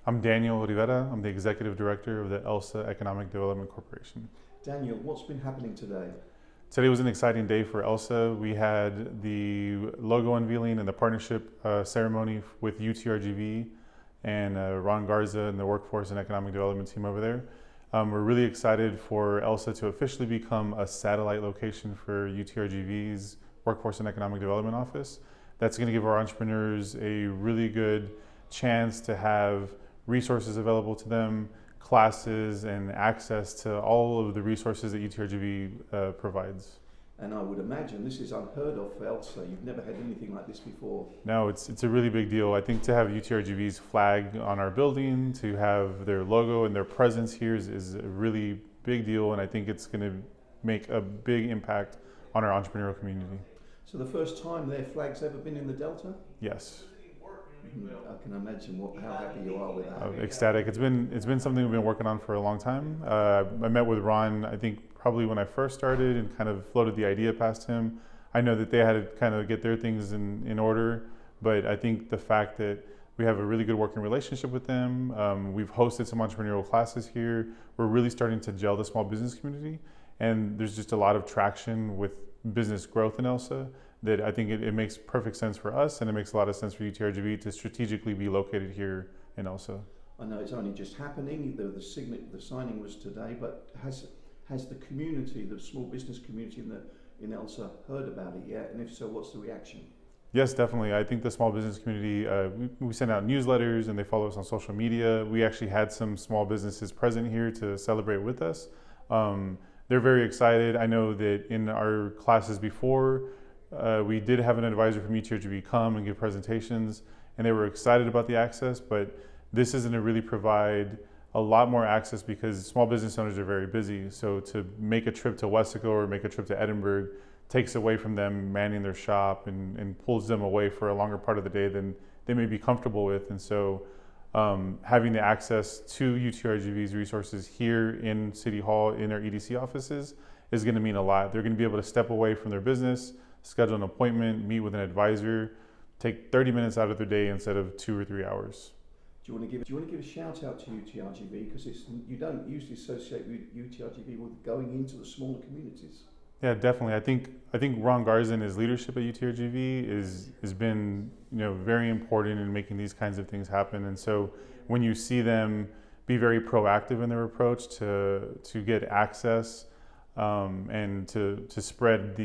I'm Daniel Rivera. I'm the Executive Director of the Elsa Economic Development Corporation. Daniel, what's been happening today? Today was an exciting day for Elsa. We had the logo unveiling and the partnership ceremony with UT-RGV and Ron Garza and the Workforce and Economic Development team over there. We're really excited for Elsa to officially become a satellite location for UT-RGV's Workforce and Economic Development Office. That's going to give our entrepreneurs a really good chance to have resources available to them, classes, and access to all of the resources that UT-RGV provides. And I would imagine this is unheard of for Elsa. You've never had anything like this before. No, it's a really big deal. I think to have UT-RGV's flag on our building, to have their logo and their presence here is a really big deal, and I think it's going to make a big impact on our entrepreneurial community. So the first time their flag's ever been in the Delta? Yes. I can imagine how happy you are with that. Ecstatic. It's been something we've been working on for a long time. I met with Ron, I think probably when I first started, and kind of floated the idea past him. I know that they had to kind of get their things in order, but I think the fact that we have a really good working relationship with them, we've hosted some entrepreneurial classes here. We're really starting to gel the small business community, and there's just a lot of traction with business growth in Elsa that I think it makes perfect sense for us, and it makes a lot of sense for UT-RGV to strategically be located here in Elsa. I know it's only just happening. The signing was today, but has the community, the small business community in Elsa, heard about it yet? And if so, what's the reaction? Yes, definitely. I think the small business community, we send out newsletters and they follow us on social media. We actually had some small businesses present here to celebrate with us. They're very excited. I know that in our classes before, we did have an advisor from UT-RGV come and give presentations, and they were excited about the access, but this is going to really provide a lot more access because small business owners are very busy. So to make a trip to Wesco or make a trip to Edinburgh takes away from them manning their shop and pulls them away for a longer part of the day than they may be comfortable with. And so having the access to UT-RGV's resources here in City Hall, in our EDC offices, is going to mean a lot. They're going to be able to step away from their business, schedule an appointment, meet with an advisor, take 30 minutes out of their day instead of 2 or 3 hours. Do you want to give a shout out to UT-RGV, because you don't usually associate with UT-RGV with going into the smaller communities? Yeah, definitely. I think Ron Garza and his leadership at UT-RGV has been very important in making these kinds of things happen. And so when you see them be very proactive in their approach to get access and to spread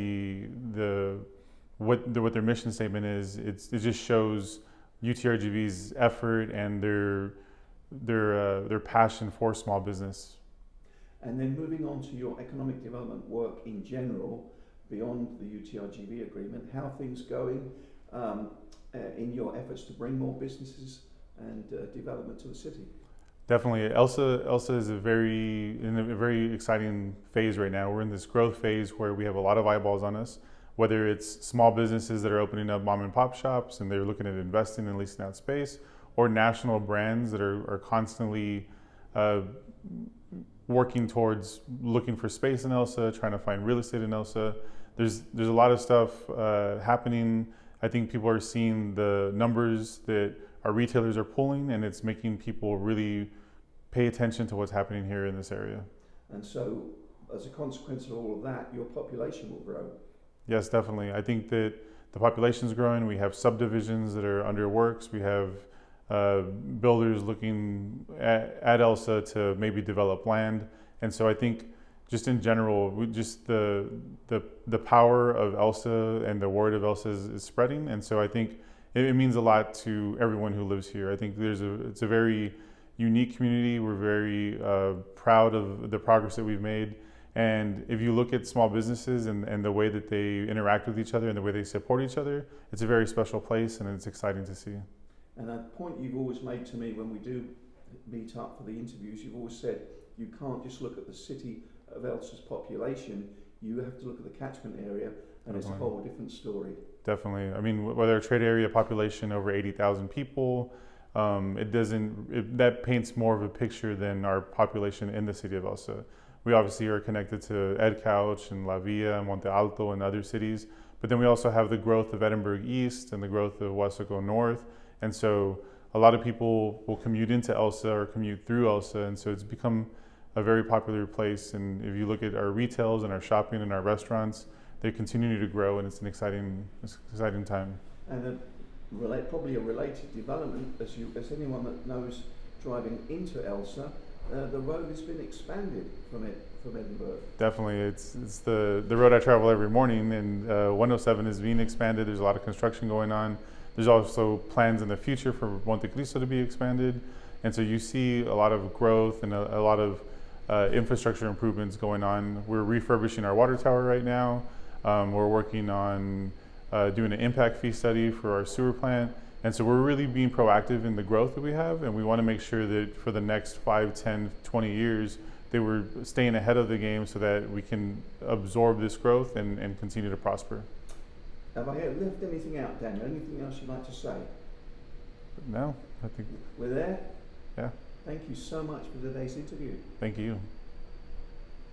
what their mission statement is, it just shows UT-RGV's effort and their passion for small business. And then moving on to your economic development work in general, beyond the UT-RGV agreement, how are things going in your efforts to bring more businesses and development to the city? Definitely. Elsa is in a very exciting phase right now. We're in this growth phase where we have a lot of eyeballs on us, whether it's small businesses that are opening up mom and pop shops and they're looking at investing and leasing out space, or national brands that are constantly working towards looking for space in Elsa, trying to find real estate in Elsa. There's a lot of stuff happening. I think people are seeing the numbers that our retailers are pulling, and it's making people really pay attention to what's happening here in this area. And so, as a consequence of all of that, your population will grow. Yes, definitely. I think that the population is growing. We have subdivisions that are under works. We have builders looking at Elsa to maybe develop land. And so I think just in general, the power of Elsa and the word of Elsa is spreading. And so I think it means a lot to everyone who lives here. I think it's a very unique community. We're very proud of the progress that we've made. And if you look at small businesses and the way that they interact with each other and the way they support each other, it's a very special place, and it's exciting to see. And a point you've always made to me when we do meet up for the interviews, you've always said you can't just look at the city of Elsa's population, you have to look at the catchment area, and Definitely. It's a whole different story. Definitely. I mean, whether a trade area population over 80,000 people, that paints more of a picture than our population in the city of Elsa. We obviously are connected to Edcouch and La Villa and Monte Alto and other cities, but then we also have the growth of Edinburgh East and the growth of Wesco North. And so a lot of people will commute into Elsa or commute through Elsa, and so it's become a very popular place. And if you look at our retails and our shopping and our restaurants, they continue to grow, and it's an exciting time. And probably a related development, as anyone that knows driving into Elsa, the road has been expanded from Edinburgh. Definitely, it's the road I travel every morning, and 107 is being expanded. There's a lot of construction going on. There's also plans in the future for Monte Cristo to be expanded, and so you see a lot of growth and a lot of infrastructure improvements going on. We're refurbishing our water tower right now. We're working on doing an impact fee study for our sewer plant. And so we're really being proactive in the growth that we have, and we want to make sure that for the next 5, 10, 20 years, that we're staying ahead of the game so that we can absorb this growth and continue to prosper. Have I left anything out, Daniel? Anything else you'd like to say? No, I think we're there? Yeah. Thank you so much for today's interview. Thank you.